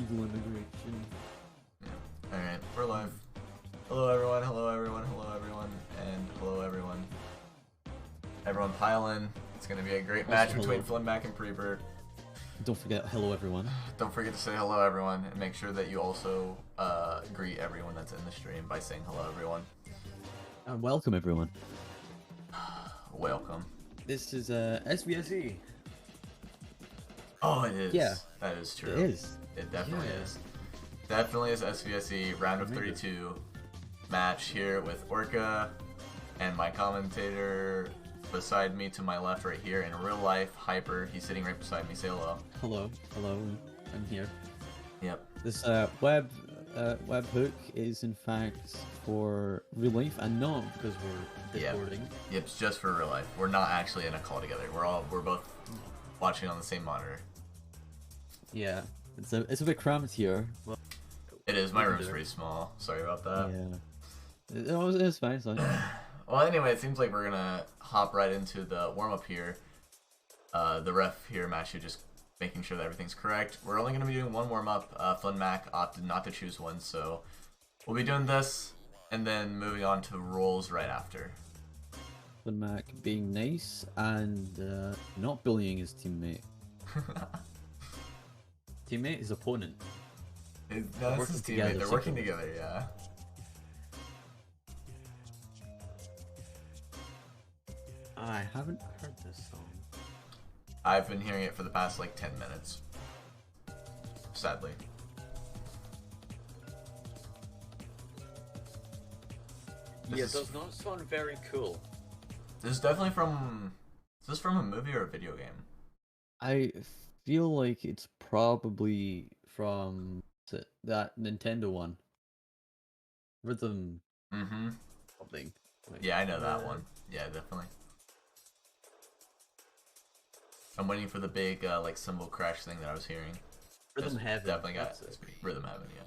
illegal immigration. Yeah. Alright, we're live. Hello everyone, hello everyone, hello everyone, and hello everyone. Everyone pile in. It's gonna be a great match between FlynnMac and prebert. Don't forget, hello everyone. Don't forget to say hello everyone, and make sure that you also greet everyone that's in the stream by saying hello everyone. And welcome everyone. Welcome. This is SVSE. Oh, it is. Yeah. That is true. It is. It definitely is. Definitely is SVSE Round of 32 match here with Orca and my commentator beside me to my left right here in real life, Hyper. He's sitting right beside me. Say hello. Hello. Hello. I'm here. Yep. This web hook is in fact for real life and not because we're recording. Yep, it's just for real life. We're not actually in a call together. We're both watching on the same monitor. Yeah. It's a bit cramped here. Well, it is. My room's pretty small. Sorry about that. Yeah. It's fine. It's fine. Well, anyway, it seems like we're gonna hop right into the warm-up here. The ref here, Matthew, just making sure that everything's correct. We're only gonna be doing one warm-up. FlynnMac opted not to choose one, so we'll be doing this and then moving on to rolls right after. FlynnMac being nice and not bullying his teammate. Teammate, his opponent. No, this is teammate. They're working together, yeah. I haven't heard this song. I've been hearing it for the past like 10 minutes. Sadly. Yeah, it does not sound very cool. This is definitely from... Is this from a movie or a video game? I feel like it's probably from that Nintendo one. Rhythm... something. Yeah, I know that one. Yeah, definitely. I'm waiting for the big like cymbal crash thing that I was hearing. Rhythm Heaven. Definitely got Rhythm Heaven, yeah.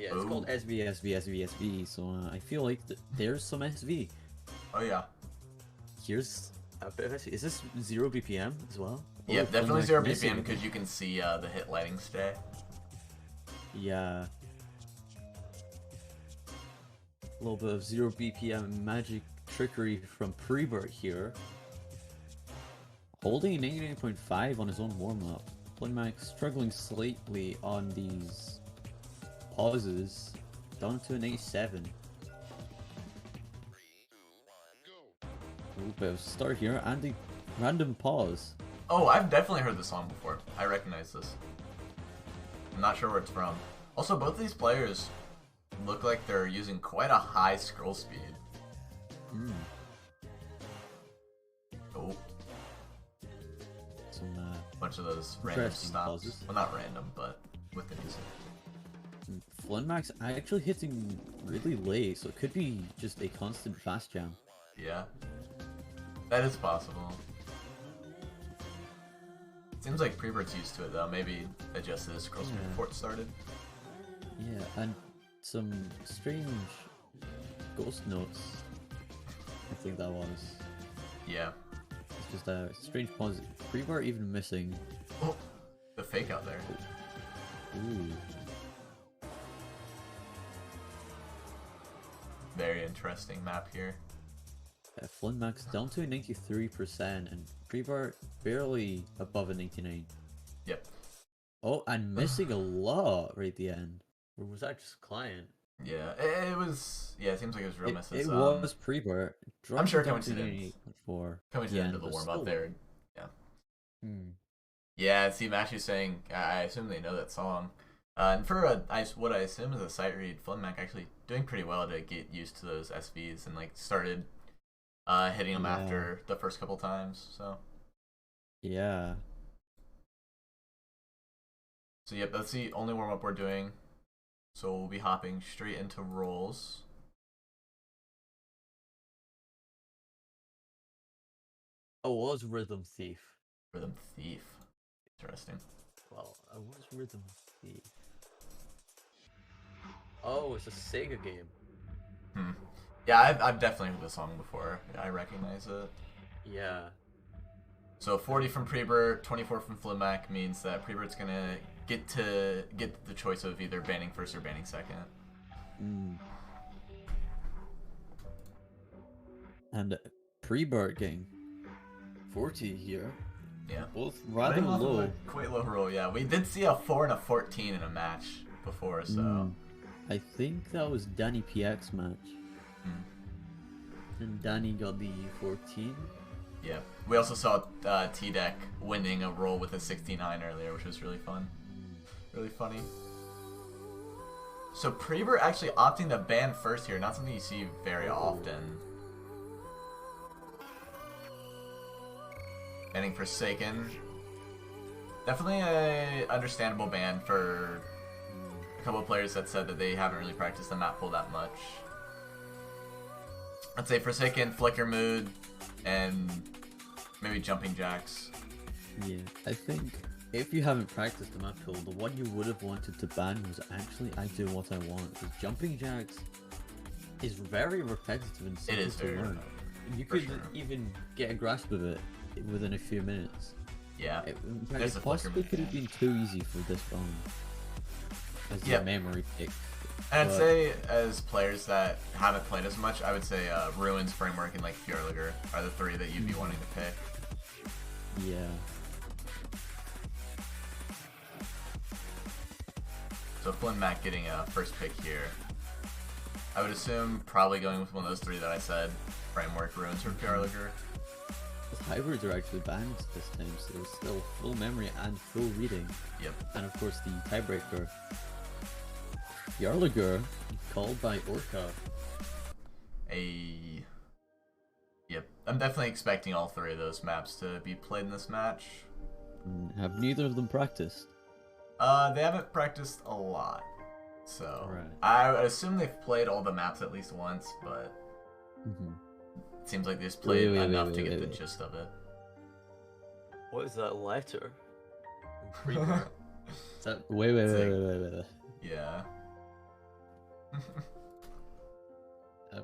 Yeah, it's called SVSE, so I feel like there's some SV. Oh yeah. Here's a bit of SV. Is this 0 BPM as well? Yeah, definitely 0 BPM because you can see the hit lighting stay. Yeah. A little bit of 0 BPM magic trickery from prebert here. Holding 99.5 on his own warm-up. FlynnMac struggling slightly on these pauses. Down to an 87. A little bit of start here and a random pause. Oh, I've definitely heard this song before. I recognize this. I'm not sure where it's from. Also, both of these players look like they're using quite a high scroll speed. Oh. Some bunch of those random stops. Pauses. Well, not random, but with the music. FlynnMac's actually hitting really late, so it could be just a constant fast jam. Yeah. That is possible. Seems like prebert's used to it though. Maybe adjusted his scroll speed before it started. Yeah, and some strange ghost notes. I think that was. Yeah. It's just a strange pause. Prebert even missing. Oh, the fake out there. Ooh. Very interesting map here. FlynnMac's down to a 93% and prebert barely above a 99. Yep. Oh, and missing a lot right at the end. Or was that just client? Yeah, it was. Yeah, it seems like it was real misses. It was prebert. I'm sure coincidence. Coming to the end of the warm up there. Yeah. Yeah, see, Matthew's saying, I assume they know that song. And for what I assume is a sight read, FlynnMac actually doing pretty well to get used to those SVs and like started hitting them after the first couple times. So. Yeah. So yep, that's the only warm up we're doing. So we'll be hopping straight into rolls. Oh, it was Rhythm Thief. Rhythm Thief. Interesting. Well, I was Rhythm Thief. Oh, it's a Sega game. Yeah, I've definitely heard the song before. I recognize it. Yeah. So 40 from Prebert, 24 from FlynnMac means that Prebert's gonna get the choice of either banning first or banning second. And Prebert getting 40 here. Yeah. Both rather low. Quite low roll, yeah. We did see a 4 and a 14 in a match before, so. I think that was Danny PX match. And Danny got the 14. Yeah. We also saw T-Deck winning a roll with a 69 earlier, which was really fun. Really funny. So Prebert actually opting to ban first here, not something you see very often. Banning Forsaken. Definitely a understandable ban for a couple of players that said that they haven't really practiced the map pool that much. I'd say Forsaken, Flicker Mood, and maybe Jumping Jacks. Yeah, I think if you haven't practiced the map pool, the one you would have wanted to ban was actually I Do What I Want. Because Jumping Jacks is very repetitive and simple to learn. You could even get a grasp of it within a few minutes. Yeah, it possibly could have been too easy for this round as the memory pick. And I'd say, as players that haven't played as much, I would say Ruins, Framework, and like Fjordliger are the three that you'd be wanting to pick. Yeah. So FlynnMac getting a first pick here. I would assume probably going with one of those three that I said: Framework, Ruins, or Fjordliger. Hybrids are actually banned this time, so there's still full memory and full reading. Yep. And of course the tiebreaker. Fjordliger called by Orca. Yep. I'm definitely expecting all three of those maps to be played in this match. Have neither of them practiced? They haven't practiced a lot. So I would assume they've played all the maps at least once, but it seems like they just played enough to get the gist of it. What is that letter? Wait. Yeah.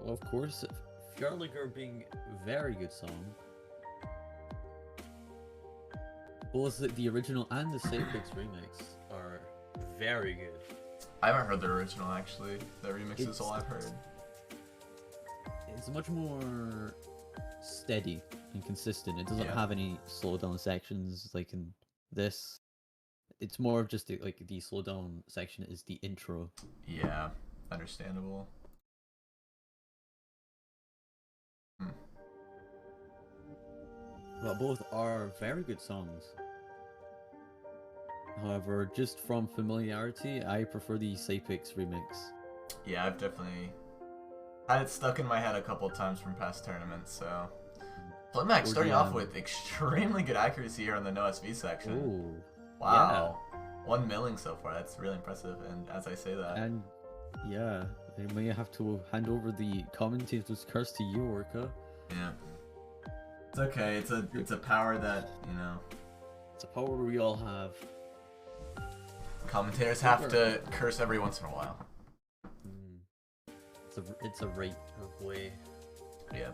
Well, of course, Fjordliger being a very good song. Both the original and the Sapix remix are very good. I haven't heard the original actually. The remix is all I've heard. It's much more steady and consistent. It doesn't have any slowdown sections like in this. It's more of just like the slowdown section is the intro. Yeah, understandable. But both are very good songs. However, just from familiarity, I prefer the Sapix remix. Yeah, I've definitely had it stuck in my head a couple of times from past tournaments, so. FlynnMac starting off with extremely good accuracy here on the no SV section. Ooh. Wow. Yeah. 1 milling so far, that's really impressive, and as I say that. And yeah, I may have to hand over the commentator's curse to you, Orca. Yeah. It's okay, it's a power that, you know. It's a power we all have. Commentators have to curse every once in a while. It's a rite of way. Yeah.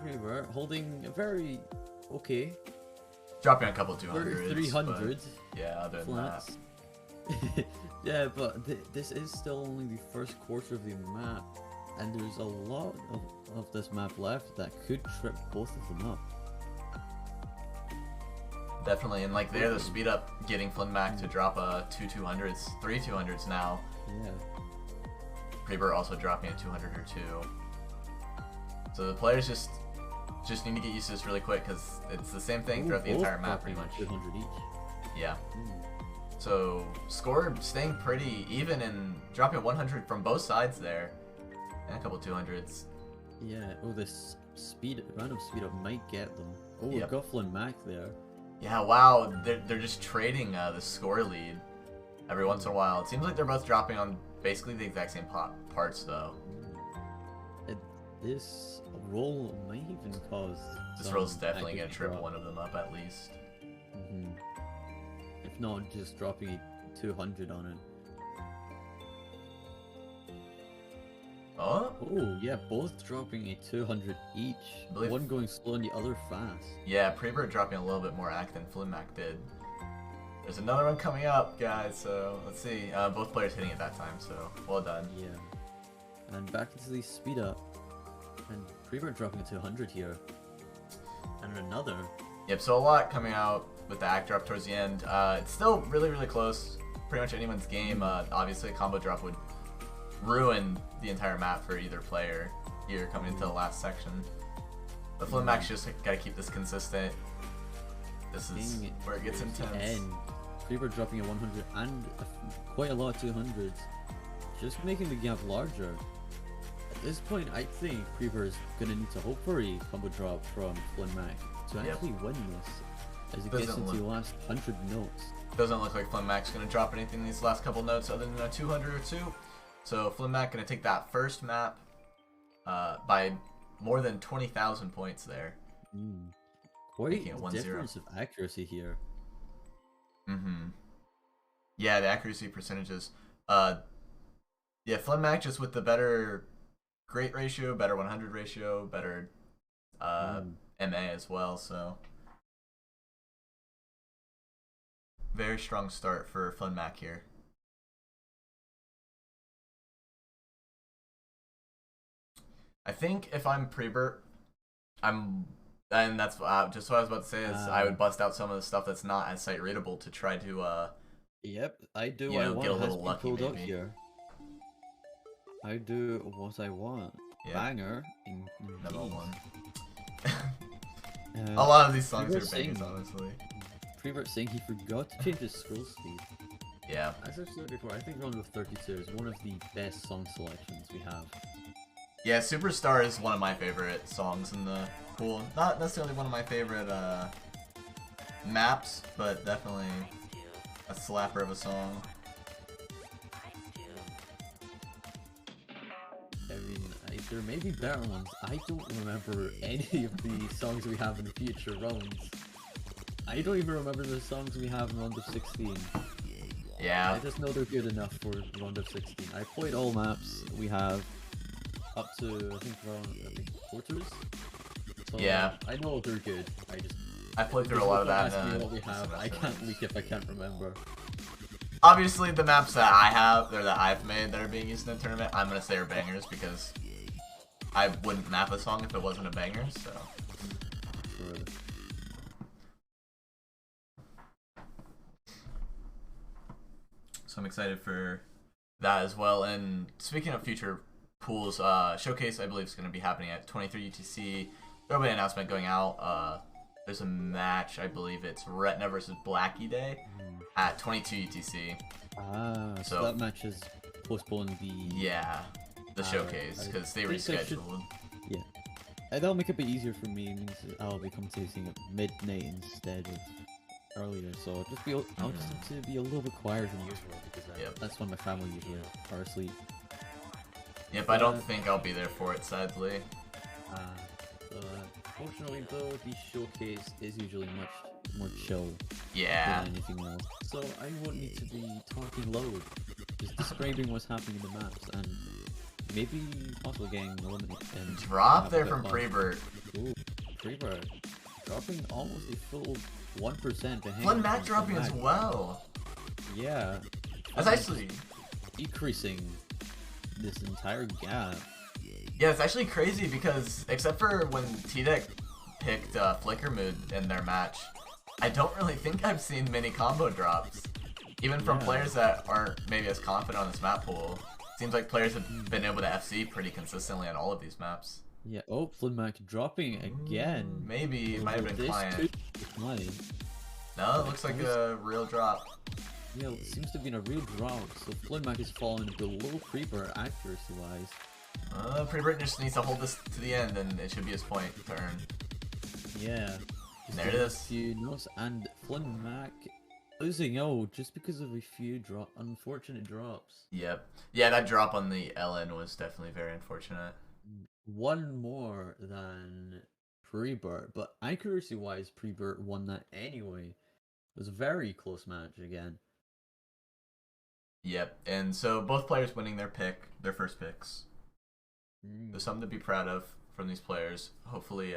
Prebert holding a very okay. Dropping a couple 200s. 300. Yeah, other than that. Yeah, but this is still only the first quarter of the map, and there's a lot of this map left that could trip both of them up. Definitely, and like there, the speed up getting FlynnMac to drop a 200s, 3 200s now. Yeah. Prebert also dropping a 200 or 2. So the players just need to get used to this really quick because it's the same thing throughout the entire map pretty much. 200 each. Yeah. So score staying pretty even and dropping 100 from both sides there, and a couple 200s. Yeah. Oh, this random speed up might get them. Oh, we've got FlynnMac there. Yeah. Wow. They're just trading the score lead every once in a while. It seems like they're both dropping on basically the exact same parts though. This roll might even cause. This roll's definitely gonna trip one of them up at least. If not, just dropping a 200 on it. Oh, Oh, yeah, both dropping a 200 each. believe- One going slow and the other fast. yeah, prebert dropping a little bit more act than FlynnMac did. There's another one coming up, guys, so let's see. Both players hitting it that time, so well done. Yeah. And back into the speed up. And prebert dropping a 200 here. And another. Yep, so a lot coming out with the act drop towards the end. It's still really, really close. Pretty much anyone's game. Obviously, a combo drop would ruin the entire map for either player here coming into the last section. But FlynnMac's just got to keep this consistent. This is where it gets intense. And prebert dropping a 100 and quite a lot of 200s. Just making the gap larger. At this point, I think prebert is going to need to hope for a combo drop from FlynnMac to actually win this as it gets into the last 100 notes. Doesn't look like FlynnMac's going to drop anything in these last couple notes other than a 200 or 2. So FlynnMac going to take that first map by more than 20,000 points there. Quite a difference of accuracy here. Yeah, the accuracy percentages. Yeah, FlynnMac just with the better great ratio, better 100 ratio, better MA as well, so very strong start for FlynnMac here. I think if I'm prebert, and that's just what I was about to say is I would bust out some of the stuff that's not as sight readable to try to Yep, I do you know, what get I a want. little lucky maybe. Here. I do what I want. Yeah. Banger. Number one. A A lot of these songs are bangers, honestly. prebert saying he forgot to change his scroll speed. Yeah. As I've said before, I think Round of 32 is one of the best song selections we have. Yeah, Superstar is one of my favorite songs in the pool. Not necessarily one of my favorite maps, but definitely a slapper of a song. I mean, there may be better ones. I don't remember any of the songs we have in future rounds. I don't even remember the songs we have in Round of 16. Yeah. I just know they're good enough for Round of 16. I played all maps we have up to, I think, quarters. So, yeah. I know they're good. I played through a lot of that. What we have. I can't leak if I can't remember. Obviously, the maps that I have, or that I've made that are being used in the tournament, I'm gonna say are bangers because I wouldn't map a song if it wasn't a banger. So. Sure. So I'm excited for that as well. And speaking of future pools, Showcase I believe is going to be happening at 23 UTC. There'll be an announcement going out. There's a match, I believe it's Retina versus Blackie Day at 22 UTC. So that match is postponed the showcase because they rescheduled. Yeah, that'll make it a bit easier for me. It means I'll be commentating at midnight instead of earlier. So I'll just have to be a little bit quieter than usual because that's when my family usually are asleep. Yep, I don't think I'll be there for it, sadly. Fortunately though, the showcase is usually much more chill than anything else. So I won't need to be talking loud, just describing what's happening in the maps and maybe possibly getting eliminated. Drop there from prebert. Ooh, prebert dropping almost a full 1% to hang. FlynnMac dropping as well. Yeah. That's actually decreasing this entire gap. Yeah, it's actually crazy because except for when T-Deck picked Flicker Mood in their match, I don't really think I've seen many combo drops. Even from players that aren't maybe as confident on this map pool. Seems like players have been able to FC pretty consistently on all of these maps. Yeah, oh, FlynnMac dropping again. Maybe it might have been client. No, it looks like a real drop. Yeah, it seems to be a real drop, so FlynnMac is falling below prebert accuracy-wise. Prebert just needs to hold this to the end, and it should be his point to earn. Yeah. There it is. Few notes, and FlynnMac losing just because of a few unfortunate drops. Yep. Yeah, that drop on the LN was definitely very unfortunate. One more than prebert, but accuracy-wise, prebert won that anyway. It was a very close match again. Yep, and so both players winning their first picks. There's something to be proud of from these players. Hopefully,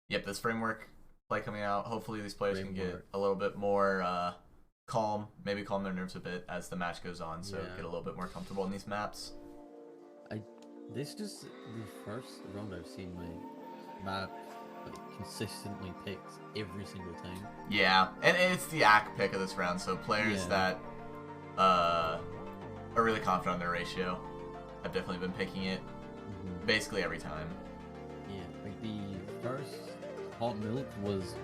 yep, this framework play coming out. Hopefully these players can get a little bit more calm, maybe calm their nerves a bit as the match goes on, so get a little bit more comfortable in these maps. This is the first round I've seen my map consistently picked every single time. Yeah, and it's the AC pick of this round, so players that are really confident on their ratio have definitely been picking it basically every time. Yeah, like the first Hot Milk was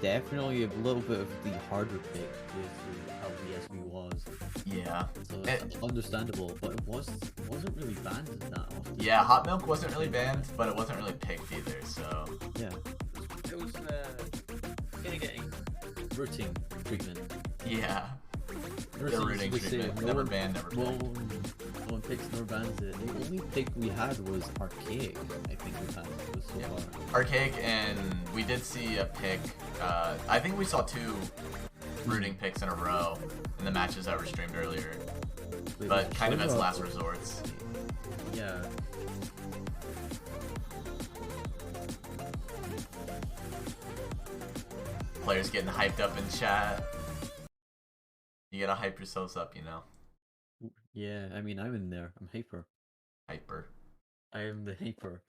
definitely a little bit of the harder pick with how the SV was. Yeah. So it's understandable, but it wasn't really banned that often. Yeah, Hot Milk wasn't really banned, but it wasn't really picked either, so... Yeah. It was getting Routine treatment. Yeah. The rooting treatment. Never banned, never picked. No one picks nor bans it. The only pick we had was Archaic, I think we had. It was so far. Archaic, and we did see a pick. I think we saw 2 rooting picks in a row in the matches that were streamed earlier. But kind of as last resorts. Yeah. Players getting hyped up in chat. You gotta hype yourselves up, you know? Yeah, I mean, I'm in there. I'm hyper. Hyper. I am the hyper.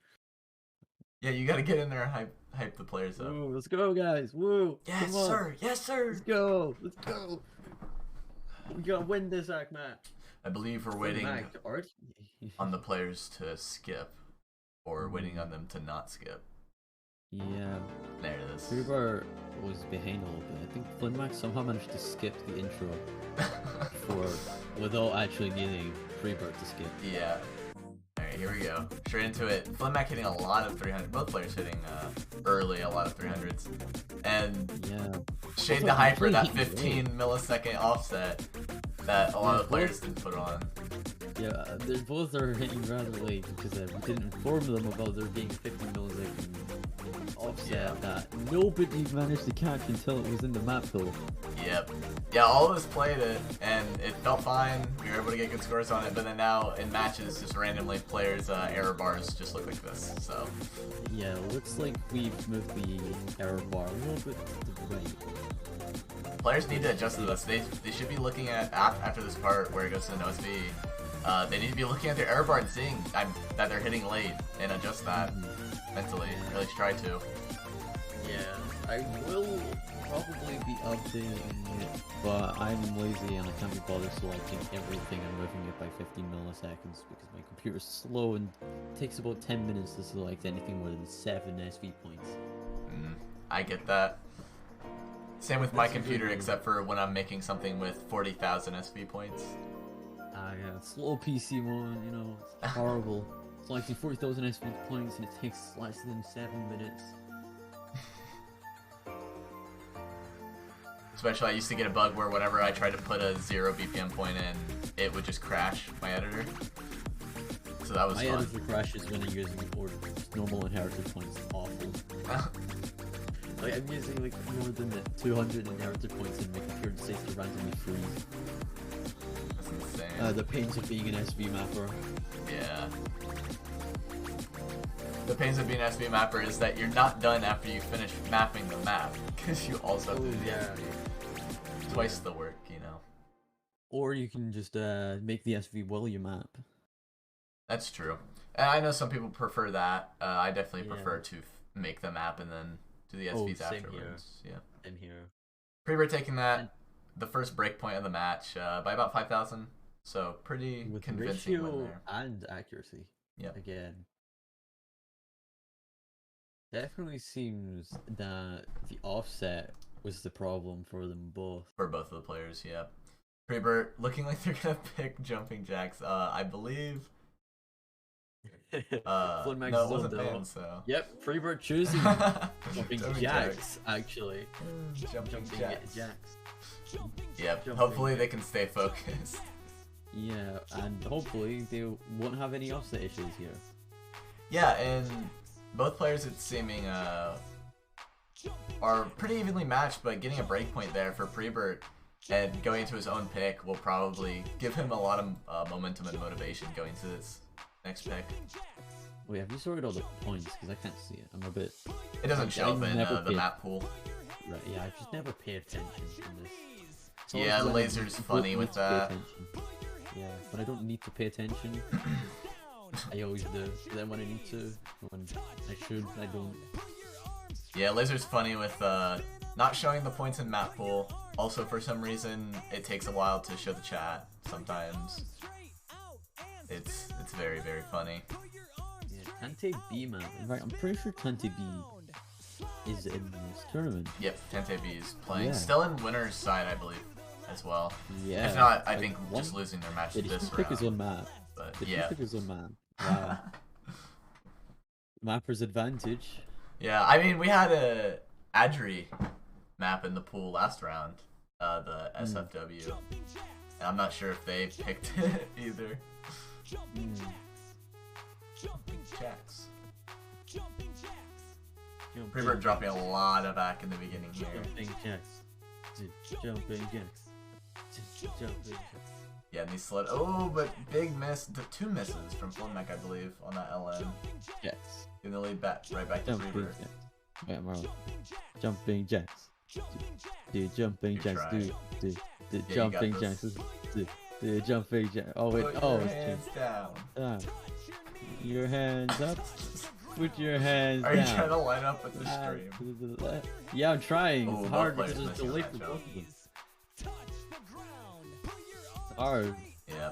Yeah, you gotta get in there and hype the players up. Woo, let's go, guys. Woo. Yes, sir. Yes, sir. Let's go. Let's go. We gotta win this act match. I believe we're waiting on the players to skip, or waiting on them to not skip. Yeah. There it is. Prebert was behind a little bit. I think FlynnMac somehow managed to skip the intro without actually needing Prebert to skip. Yeah. Alright, here we go. Straight into it. FlynnMac hitting a lot of 300. Both players hitting early a lot of 300s. And shade the hype for that 15 millisecond offset that a lot of players didn't put on. Yeah, they both are hitting rather late because we didn't inform them about there being a 15 millisecond offset that nobody managed to catch until it was in the map though. Yep. Yeah, all of us played it and it felt fine. We were able to get good scores on it, but then now in matches, just randomly players' error bars just look like this. So. Yeah, looks like we've moved the error bar a little bit to the right. Players need to adjust to this. They should be looking at after this part where it goes to the no SV. They need to be looking at their error bar and seeing that they're hitting late and adjust that mentally. Or at least try to. Yeah, I will probably be updating it, but I'm lazy and I can't be bothered selecting everything and moving it by 15 milliseconds because my computer's slow and it takes about 10 minutes to select anything more than 7 SV points. I get that. Same with my computer, except for when I'm making something with 40,000 SV points. Yeah, slow PC mode, you know, it's horrible. Selecting 40,000 SV points and it takes less than 7 minutes. Especially, I used to get a bug where whenever I tried to put a 0 BPM point in, it would just crash my editor. So that was fun. My editor crashes when I'm using normal inherited points. It's awful. Like, I'm using like more than 200 inherited points and my computer decides to randomly freeze. That's insane. The pains of being an SV mapper. Yeah. The pains of being an SV mapper is that you're not done after you finish mapping the map, because you also have to do the SV. Twice the work, you know. Or you can just make the SV while you map. That's true. And I know some people prefer that. I definitely prefer to make the map and then do the SVs afterwards. Yeah. Same here. Prebert taking that, the first break point of the match by about 5,000. So pretty with convincing win ratio there. And accuracy. Yeah. Again. Definitely seems that the offset was the problem for them both. For both of the players, yeah. Prebert looking like they're gonna pick jumping jacks. I believe. No, it wasn't banned, so. Yep, Prebert choosing jumping jacks, actually. Jumping jacks. Yep, Jumping hopefully they can stay focused. Yeah, and hopefully they won't have any offset issues here. Yeah, and both players, it's seeming, are pretty evenly matched, but getting a breakpoint there for Prebert and going into his own pick will probably give him a lot of momentum and motivation going to this Next pick. Wait, have you sorted all the points? Because I can't see it. I'm a bit... It doesn't show up in the paid... map pool. Right, yeah, I just never pay attention in this. Yeah, Laser's funny with that. Yeah, when I don't need to pay attention, I always do. Then when I need to, when I should, I don't. Yeah, Laser's funny with not showing the points in map pool. Also, for some reason, it takes a while to show the chat. Sometimes it's very funny. Yeah, Tante B, man. In fact, I'm pretty sure Tante B is in this tournament. Yep, Tante B is playing. Yeah. Still in winner's side, I believe, as well. Yeah. If not, I think just losing their match Did this he pick round. his own map? But Did yeah. he pick his own map? Wow. Mapper's advantage. Yeah, I mean, we had a Adri map in the pool last round, the SFW. And I'm not sure if they picked it either. Jacks. Prebert dropping a lot of back in the beginning here. Jumping jacks. Jumping jacks. Jumping jacks. Yeah, and he slid. Oh, but big miss. 2 misses from FlynnMac, I believe, on that LN. Jacks. Gonna lead back right back to Jumping Prebert. jacks. Wait, I'm wrong. Jumping jacks. Dude, jumping You're jacks. trying. Dude, Yeah, you jumping got jacks. this. Dude, jumping jacks. Oh wait, Put oh, your it's hands down. your hands up. Put your hands Are you down. trying to line up with the stream? Yeah, I'm trying. Oh, It's both hard players because it's missing delayed that for jump. both of them. It's hard. Yeah.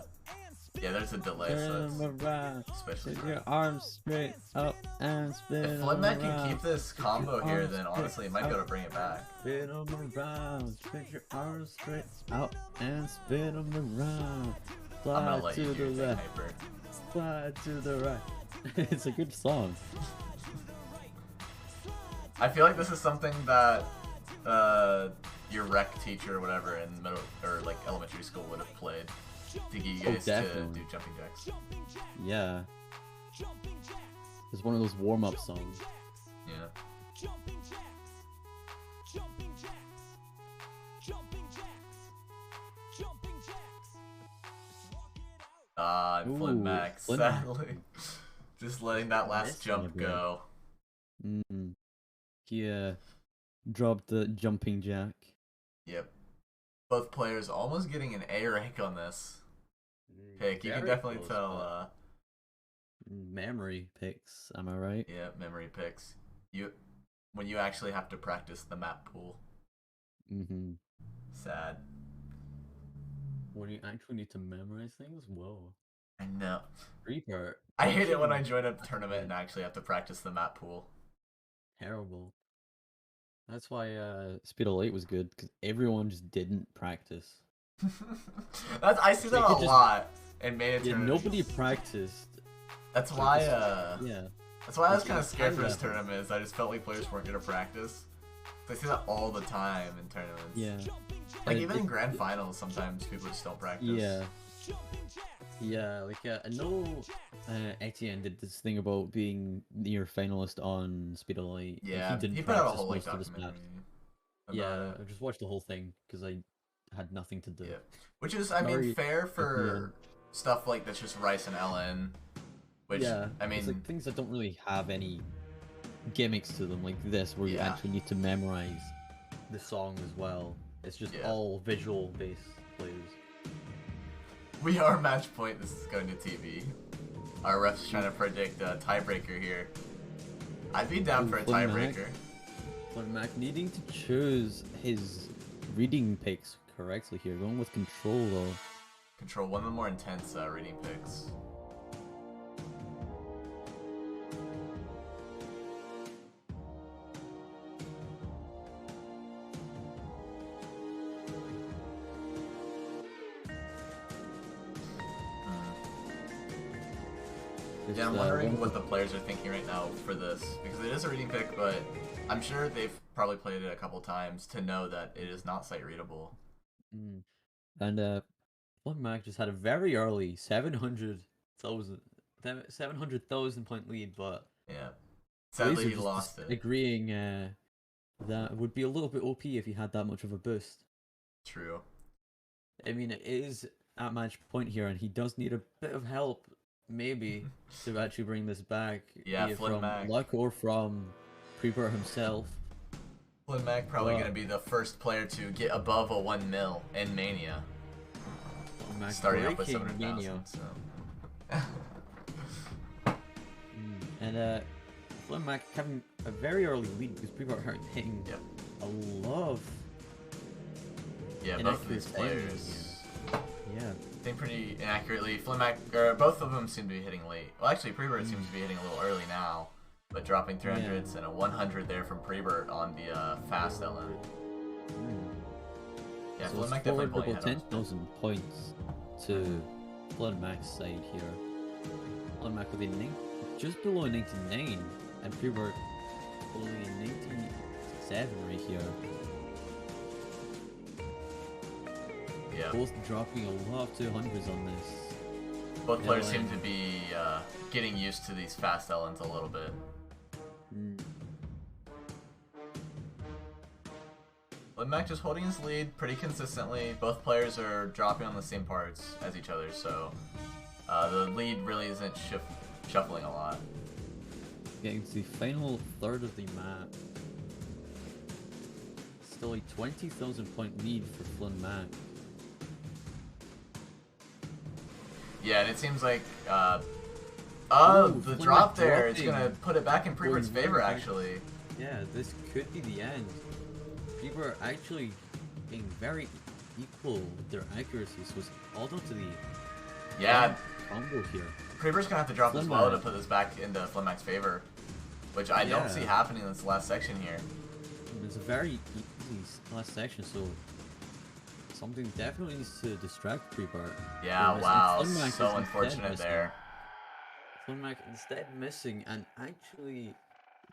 Yeah, there's a delay, so Turn 'em around. it's especially Put for your arms straight up and spin If 'em FlynnMac can around. keep this combo here, then honestly, it might be able to bring it back. Spin 'em around. Spin your arms straight out and spin 'em around. I'm Slide gonna let to you do the your thing, left. Hyper. Slide to the right. It's a good song. I feel like this is something that your rec teacher or whatever in middle or like elementary school would have played to get you guys to definitely. do jumping jacks. Yeah. It's one of those warm-up songs. Yeah. FlynnMac, FlynnMac. sadly, just letting that last Missing jump a bit. go. He dropped the jumping jack. Yep. Both players almost getting an A rank on this pick. You can Very definitely close, tell. Memory picks, am I right? Yeah, memory picks. When you actually have to practice the map pool. Mm-hmm. Sad. When you actually need to memorize things? Whoa. I know. Prebert. I hate it when I join a tournament and actually have to practice the map pool. Terrible. That's why Speed of Light was good, because everyone just didn't practice. I see that They a could just- lot in main Yeah, tournaments. nobody practiced. That's why. Yeah. That's why I was It's kind of scared for this kind of- tournament. Is I just felt like players weren't gonna practice. I see that all the time in tournaments. Yeah. Like And even in it- grand finals, sometimes people just don't practice. Yeah. Yeah, like I know Etienne did this thing about being near finalist on Speed of Light. and Yeah. he didn't He put out a practice whole like most of his documentary. maps. about Yeah, it. I just watched the whole thing because I had nothing to do. Yeah. Which is, I mean, Sorry, fair for stuff like that's just Rice and Ellen. Which, yeah, I mean, it's like things that don't really have any gimmicks to them, like this, where you Yeah. actually need to memorize the song as well. It's just Yeah. all visual based plays. we are match point. This is going to TV. Our ref's trying to predict a tiebreaker here. I'd be down for a FlynnMac. tiebreaker. FlynnMac needing to choose his reading picks correctly here, going with control though. Control one of the more intense reading picks. Yeah, I'm wondering what the players are thinking right now for this, because it is a reading pick, but I'm sure they've probably played it a couple times to know that it is not sight readable. And FlynnMac just had a very early 700,000 point lead, but Yeah. Sadly, Laser he just lost it. agreeing that would be a little bit OP if he had that much of a boost. True. I mean, it is at match point here, and he does need a bit of help maybe to actually bring this back, Yeah, be it from FlynnMac. luck or from prebert himself. FlynnMac probably Well- going to be the first player to get above a 1 mil in Mania. FlynnMac Starting off with breaking 700,000. So. And FlynnMac having a very early lead because prebert are hitting Yep. a lot of Yeah, both of these inaccurate timing players here. Yeah. think pretty inaccurately. FlynnMac, or both of them seem to be hitting late. Well, actually, prebert seems to be hitting a little early now, but dropping 300s and a 100 there from prebert on the fast LM. Yeah, So FlynnMac it's definitely forward pulling double ahead on 10,000 points to FlynnMac's side here. FlynnMac with a just below 99, and prebert only a 97 right here. Yeah, Both dropping a lot of 200s on this. both players seem LM. to be getting used to these fast LMs a little bit. FlynnMac just holding his lead pretty consistently. Both players are dropping on the same parts as each other, so the lead really isn't shuffling a lot. Getting to the final third of the map. Still a 20,000 point lead for FlynnMac. Yeah, and it seems like Ooh, the FlynnMac drop there is dropping. gonna put it back in prebert's Going favor back. actually. Yeah, this could be the end. People are actually being very equal with their accuracy, so it's all down to the Yeah, combo here. prebert's gonna have to drop as well to FlynnMac. put this back into FlynnMac's favor, which I don't see Yeah. happening in this last section here. And it's a very easy last section, so something definitely needs to distract prebert. Yeah, Whereas wow, FlynnMac is so instead unfortunate missing. there. FlynnMac instead missing and actually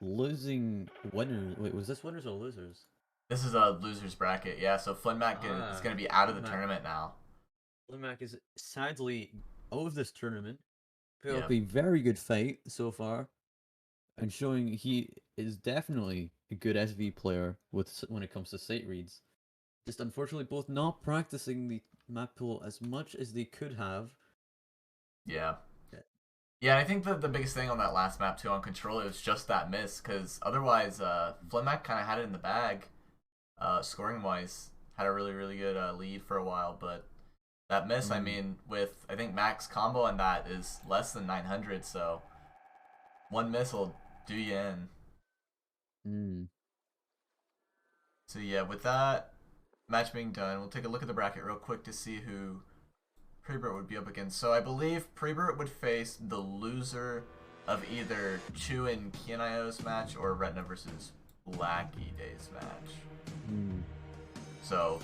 losing winners. Wait, was this winners or losers? This is a loser's bracket, yeah. So FlynnMac is gonna be out of the FlynnMac. tournament now. FlynnMac is sadly out of this tournament. Put Yeah. up a very good fight so far, and showing he is definitely a good SV player when it comes to sight reads. Just unfortunately, both not practicing the map pool as much as they could have. Yeah. Yeah. Yeah, I think the biggest thing on that last map too on control was just that miss, because otherwise FlynnMac kind of had it in the bag, scoring wise, had a really good lead for a while, but that miss, I mean, with I think max combo on that is less than 900, so one miss will do you in. So yeah, with that match being done, we'll take a look at the bracket real quick to see who prebert would be up against. So I believe prebert would face the loser of either Chu and Kianayo's match or Retina versus Blacky Day's match. So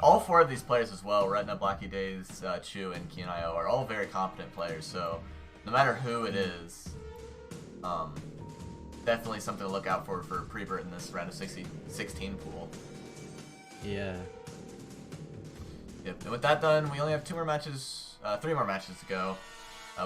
all four of these players as well, Retina, Blacky Days, Chu, and Kianayo, are all very competent players. So no matter who it is, definitely something to look out for prebert in this round of 16 pool. Yeah. Yep. And with that done, we only have three more matches to go.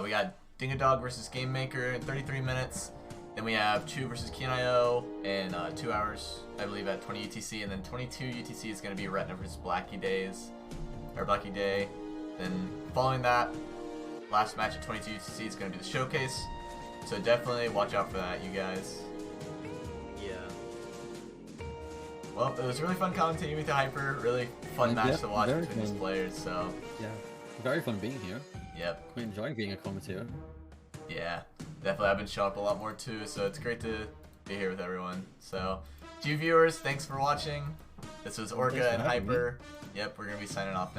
We got Dingadog versus Game Maker in 33 minutes. Then we have Chu versus Kianayo in 2 hours, I believe, at 20 UTC. And then 22 UTC is going to be Retina versus Blacky Day. Then following that, last match at 22 UTC is going to be the showcase. So definitely watch out for that, you guys. Yeah. Well, it was really fun commentating with the Hyper. Really fun match to watch very between these fun. players. So, Yeah. Very fun being here. yep. Quite enjoying being a commentator. Yeah, definitely. I've been showing up a lot more too, so it's great to be here with everyone. So, to you viewers, thanks for watching. This was Orca Thanks for and having me. Hyper. Yep, we're going to be signing off now.